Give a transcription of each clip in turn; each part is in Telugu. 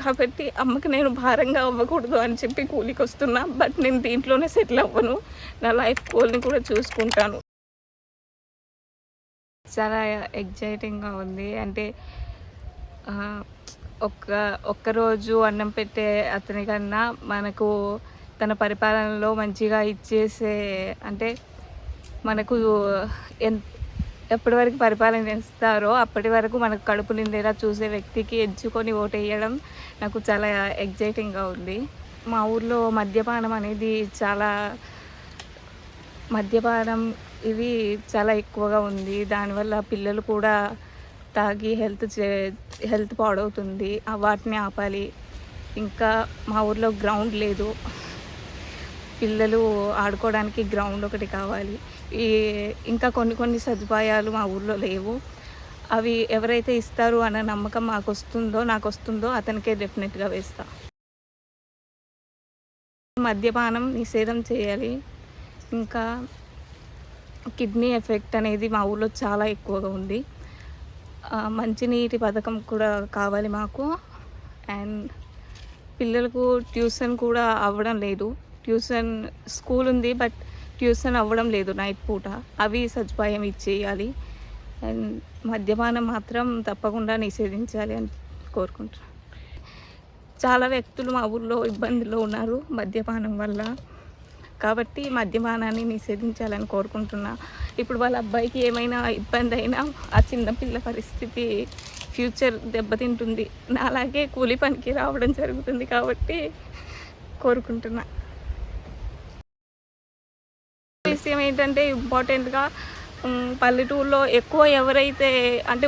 కాబట్టి అమ్మకి నేను భారంగా అవ్వకూడదు అని చెప్పి కూలికి వస్తున్నా. బట్ నేను దీంట్లోనే సెటిల్ అవ్వను. నా లైఫ్ గోల్ని కూడా చూసుకుంటాను. చాలా ఎగ్జైటింగ్గా ఉంది. అంటే ఒక్క ఒక్కరోజు అన్నం పెట్టే అతనికన్నా మనకు తన పరిపాలనలో మంచిగా ఇచ్చేసే, అంటే మనకు ఎప్పటి వరకు పరిపాలన ఇస్తారో అప్పటి వరకు మనకు కడుపు నిండేలా చూసే వ్యక్తికి ఎంచుకొని ఓటేయడం నాకు చాలా ఎగ్జైటింగ్గా ఉంది. మా ఊర్లో మద్యపానం అనేది మద్యపానం ఇవి చాలా ఎక్కువగా ఉంది. దానివల్ల పిల్లలు కూడా తాగి హెల్త్ పాడవుతుంది. వాటిని ఆపాలి. ఇంకా మా ఊర్లో గ్రౌండ్ లేదు. పిల్లలు ఆడుకోవడానికి గ్రౌండ్ ఒకటి కావాలి. ఇంకా కొన్ని సదుపాయాలు మా ఊర్లో లేవు. అవి ఎవరైతే ఇస్తారు అన్న నమ్మకం నాకు వస్తుందో అతనికే డెఫినెట్గా వేస్తా. మద్యపానం నిషేధం చేయాలి. ఇంకా కిడ్నీ ఎఫెక్ట్ అనేది మా ఊర్లో చాలా ఎక్కువగా ఉంది. మంచినీటి పథకం కూడా కావాలి మాకు. అండ్ పిల్లలకు ట్యూషన్ కూడా అవ్వడం లేదు. స్కూల్ ఉంది, బట్ ట్యూషన్ అవ్వడం లేదు నైట్ పూట. అవి సదుపాయం ఇచ్చేయాలి. అండ్ మద్యపానం మాత్రం తప్పకుండా నిషేధించాలి అని కోరుకుంటున్నాను. చాలా వ్యక్తులు మా ఊర్లో ఇబ్బందుల్లో ఉన్నారు మద్యపానం వల్ల. కాబట్టి మద్యపానాన్ని నిషేధించాలని కోరుకుంటున్నా. ఇప్పుడు వాళ్ళ అబ్బాయికి ఏమైనా ఇబ్బంది అయినా ఆ చిన్నపిల్ల పరిస్థితి ఫ్యూచర్ దెబ్బతింటుంది. అలాగే కూలి పనికి రావడం జరుగుతుంది కాబట్టి కోరుకుంటున్నా. విషయం ఏంటంటే ఇంపార్టెంట్గా పల్లెటూరులో ఎక్కువ ఎవరైతే అంటే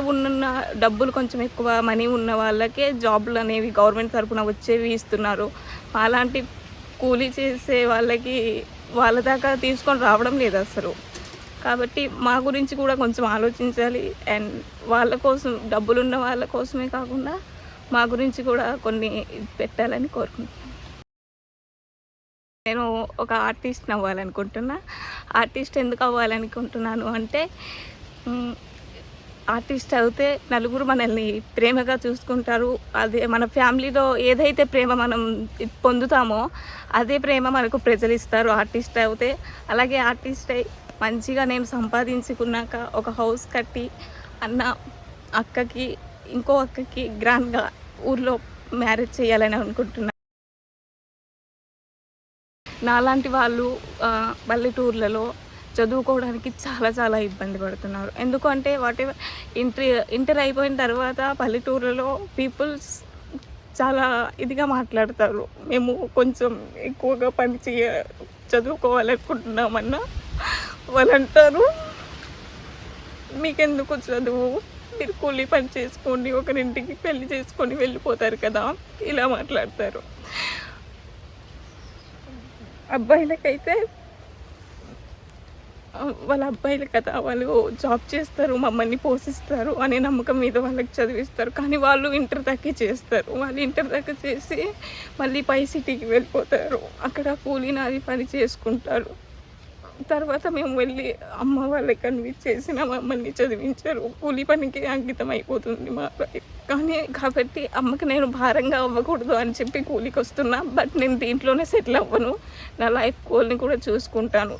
డబ్బులు కొంచెం ఎక్కువ మనీ ఉన్న వాళ్ళకే జాబులు అనేవి గవర్నమెంట్ తరఫున వచ్చేవి ఇస్తున్నారు. అలాంటి కూలీ చేసే వాళ్ళ దాకా తీసుకొని రావడం లేదు అసలు. కాబట్టి మా గురించి కూడా కొంచెం ఆలోచించాలి. అండ్ వాళ్ళ కోసం, డబ్బులున్న వాళ్ళ కోసమే కాకుండా మా గురించి కూడా కొన్ని పెట్టాలని కోరుకుంటున్నాను. నేను ఒక ఆర్టిస్ట్ని అవ్వాలనుకుంటున్నా. ఆర్టిస్ట్ ఎందుకు అవ్వాలనుకుంటున్నాను అంటే, ఆర్టిస్ట్ అయితే నలుగురు మనల్ని ప్రేమగా చూసుకుంటారు. అదే మన ఫ్యామిలీలో ఏదైతే ప్రేమ మనం పొందుతామో అదే ప్రేమ మనకు ప్రజలు ఇస్తారు ఆర్టిస్ట్ అయితే. అలాగే ఆర్టిస్ట్ అయి మంచిగా నేను సంపాదించుకున్నాక ఒక హౌస్ కట్టి అక్కకి ఇంకో అక్కకి గ్రాండ్గా ఊర్లో మ్యారేజ్ చేయాలని అనుకుంటున్నాను. నాలాంటి వాళ్ళు పల్లెటూర్లలో చదువుకోవడానికి చాలా ఇబ్బంది పడుతున్నారు. ఎందుకంటే ఇంటర్ అయిపోయిన తర్వాత పల్లెటూర్లలో పీపుల్స్ చాలా ఇదిగా మాట్లాడతారు. మేము కొంచెం ఎక్కువగా చదువుకోవాలనుకుంటున్నామన్నా వాళ్ళు అంటారు, మీకెందుకు చదువు, మీరు కూలీ పని చేసుకోండి, ఒకరింటికి పెళ్లి చేసుకొని వెళ్ళిపోతారు కదా, ఇలా మాట్లాడతారు. అబ్బాయిలకైతే వాళ్ళ అబ్బాయిలు కదా, వాళ్ళు జాబ్ చేస్తారు, మమ్మల్ని పోషిస్తారు అనే నమ్మకం మీద వాళ్ళకి చదివిస్తారు. కానీ వాళ్ళు ఇంటర్ దాకా చేస్తారు. వాళ్ళు ఇంటర్ దాకా చేసి మళ్ళీ పై సిటీకి వెళ్ళిపోతారు. అక్కడ కూలీ నాది పని చేసుకుంటారు. తర్వాత మేము వెళ్ళి అమ్మ వాళ్ళకి కన్విన్స్ చేసిన మమ్మల్ని చదివించారు. కూలీ పనికి అంకితం అయిపోతుంది మా లైఫ్. కాబట్టి అమ్మకి నేను భారంగా అవ్వకూడదు అని చెప్పి కూలికి వస్తున్నా. బట్ నేను దీంట్లోనే సెటిల్ అవ్వను. నా లైఫ్ గోల్ని కూడా చూసుకుంటాను.